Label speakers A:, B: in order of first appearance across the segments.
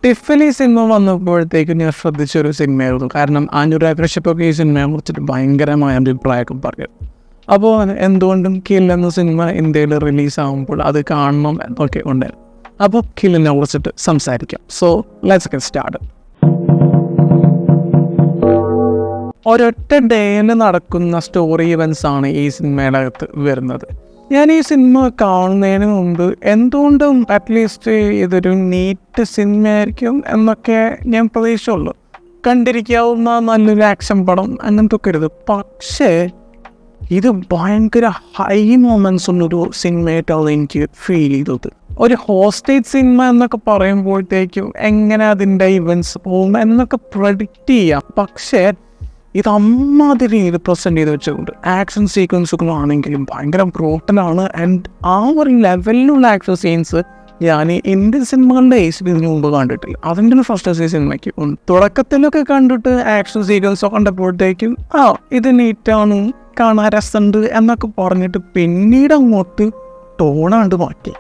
A: ടിഫിലി cinema വന്നപ്പോഴത്തേക്കും ഞാൻ ശ്രദ്ധിച്ചൊരു സിനിമയായിരുന്നു. കാരണം അനുരാഗ് കശ്യപ്പൊക്കെ ഈ സിനിമയെ കുറിച്ചിട്ട് ഭയങ്കരമായ അഭിപ്രായമൊക്കെ പറയും. അപ്പോൾ എന്തുകൊണ്ടും കിൽ എന്ന സിനിമ ഇന്ത്യയിൽ റിലീസാകുമ്പോൾ അത് കാണണം എന്നൊക്കെ ഉണ്ടായിരുന്നു. അപ്പോൾ കില്ലിനെ കുറിച്ചിട്ട് സംസാരിക്കാം. So let's get start. ഒരൊറ്റ ഡേയിൽ നടക്കുന്ന സ്റ്റോറി ഇവൻസ് ആണ് ഈ സിനിമയുടെ അകത്ത് വരുന്നത്. ഞാൻ ഈ സിനിമ കാണുന്നതിന് മുമ്പ് എന്തുകൊണ്ടും അറ്റ്ലീസ്റ്റ് ഇതൊരു നീറ്റ് സിനിമയായിരിക്കും എന്നൊക്കെ ഞാൻ പ്രതീക്ഷയുള്ളൂ. കണ്ടിരിക്കാവുന്ന നല്ലൊരു ആക്ഷൻ പടം അങ്ങനത്തെ ഒക്കെ ഇരുത്. പക്ഷേ ഇത് ഭയങ്കര ഹൈ മൊമെൻറ്റ്സ് ഉള്ളൊരു സിനിമയായിട്ടാണ് എനിക്ക് ഫീൽ ചെയ്തത്. ഒരു ഹോസ്റ്റേജ് സിനിമ എന്നൊക്കെ പറയുമ്പോഴത്തേക്കും എങ്ങനെ അതിൻ്റെ ഇവൻറ്റ്സ് പോകും എന്നൊക്കെ പ്രഡിക്റ്റ് ചെയ്യാം. പക്ഷേ ഇത് അമ്മാതിരി രീതിയിൽ പ്രസൻറ്റ് ചെയ്ത് വെച്ചുകൊണ്ട് ആക്ഷൻ സീക്വൻസുകളാണെങ്കിലും ഭയങ്കര ബ്രൂട്ടലാണ്. ആൻഡ് ആ ഒരു ലെവലിലുള്ള ആക്ഷൻ സീൻസ് ഞാൻ ഇന്ത്യൻ സിനിമകളുടെ ഏസിൽ ഇതിന് മുമ്പ് കണ്ടിട്ടില്ല. അതിൻ്റെ ഫസ്റ്റ് സിനിമയ്ക്ക് ഉണ്ട്. തുടക്കത്തിലൊക്കെ കണ്ടിട്ട് ആക്ഷൻ സീക്വൻസൊക്കെ കണ്ടപ്പോഴത്തേക്കും ഇത് നീറ്റാണ്, കാണാൻ രസമുണ്ട് എന്നൊക്കെ പറഞ്ഞിട്ട് പിന്നീട് അങ്ങോട്ട് ടോണാണ്ട് മാറ്റി.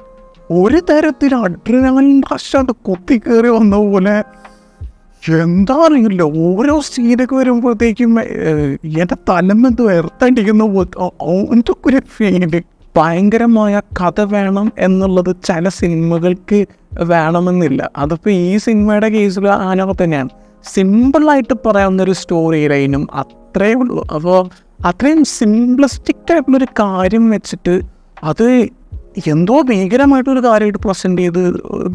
A: ഒരു തരത്തിൽ അഡ്രിനാലിൻ റഷാണ്ട് കുത്തി കയറി വന്ന പോലെ എന്താ അറിയില്ല. ഓരോ സീനൊക്കെ വരുമ്പോഴത്തേക്കും എൻ്റെ തലമെന്ത് വേർത്തടിക്കുന്ന എന്തൊക്കെ ഒരു ഫീല്. ഭയങ്കരമായ കഥ വേണം എന്നുള്ളത് ചില സിനിമകൾക്ക് വേണമെന്നില്ല. അതിപ്പോൾ ഈ സിനിമയുടെ കേസിൽ അതിനകത്ത് തന്നെയാണ്. സിമ്പിളായിട്ട് പറയാവുന്നൊരു സ്റ്റോറി ലൈനും അത്രയേ ഉള്ളൂ. അപ്പോൾ അത്രയും സിംപ്ലിസ്റ്റിക് ആയിട്ടുള്ളൊരു കാര്യം വെച്ചിട്ട് അത് എന്തോ ഭീകരമായിട്ടൊരു കാര്യമായിട്ട് പ്രസൻറ്റ് ചെയ്ത്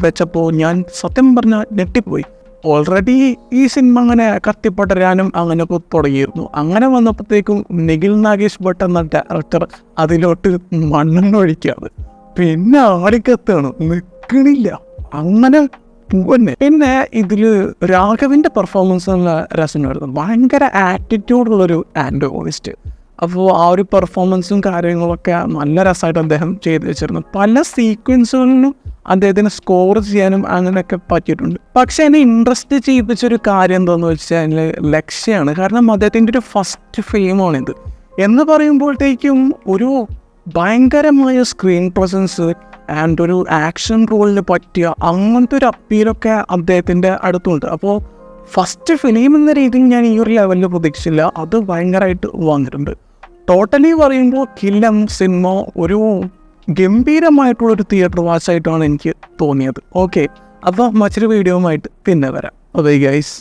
A: വെച്ചപ്പോൾ ഞാൻ സത്യം പറഞ്ഞാൽ ഞെട്ടിപ്പോയി. ഓൾറെഡി ഈ സിനിമ അങ്ങനെ കത്തിപ്പടരാനും അങ്ങനെയൊക്കെ തുടങ്ങിയിരുന്നു. അങ്ങനെ വന്നപ്പോഴത്തേക്കും നിഖിൽ നാഗേഷ് ഭട്ട് എന്ന ഡയറക്ടർ അതിലോട്ട് മണ്ണെണ്ണ ഒഴിക്കുകയാണ്. പിന്നെ ആടിക്കത്താണ്, നിൽക്കണില്ല, അങ്ങനെ പോന്നെ. പിന്നെ ഇതിൽ രാഘവിൻ്റെ പെർഫോമൻസ് നല്ല രസമായിരുന്നു. ഭയങ്കര ആറ്റിറ്റ്യൂഡുള്ളൊരു ആൻറ്റോണിസ്റ്റ്. അപ്പോൾ ആ ഒരു പെർഫോമൻസും കാര്യങ്ങളൊക്കെ നല്ല രസമായിട്ട് അദ്ദേഹം ചെയ്തു വെച്ചിരുന്നു. പല സീക്വൻസുകളിലും അദ്ദേഹത്തിന് സ്കോർ ചെയ്യാനും അങ്ങനെയൊക്കെ പറ്റിയിട്ടുണ്ട്. പക്ഷേ എന്നെ ഇൻട്രസ്റ്റ് ചെയ്യിപ്പിച്ചൊരു കാര്യം എന്താണെന്ന് വെച്ചാൽ ലക്ഷ്യമാണ്. കാരണം അദ്ദേഹത്തിൻ്റെ ഒരു ഫസ്റ്റ് ഫിലിമാണിത് എന്ന് പറയുമ്പോഴത്തേക്കും ഒരു ഭയങ്കരമായ സ്ക്രീൻ പ്രസൻസ് ആൻഡ് ഒരു ആക്ഷൻ റോളിന് പറ്റിയ അങ്ങനത്തെ ഒരു അപ്പീലൊക്കെ അദ്ദേഹത്തിൻ്റെ അടുത്തുണ്ട്. അപ്പോൾ ഫസ്റ്റ് ഫിലിം എന്ന രീതിയിൽ ഞാൻ ഈ ഒരു ലെവലിൽ പ്രതീക്ഷിച്ചില്ല. അത് ഭയങ്കരമായിട്ട് വന്നിട്ടുണ്ട്. ടോട്ടലി പറയുമ്പോൾ കില്ലം സിനിമ ഒരു ഗംഭീരമായിട്ടുള്ളൊരു തിയേറ്റർ വാച്ചായിട്ടാണ് എനിക്ക് തോന്നിയത്. ഓക്കെ, അപ്പോൾ മറ്റൊരു വീഡിയോയുമായിട്ട് പിന്നെ വരാം. Bye guys.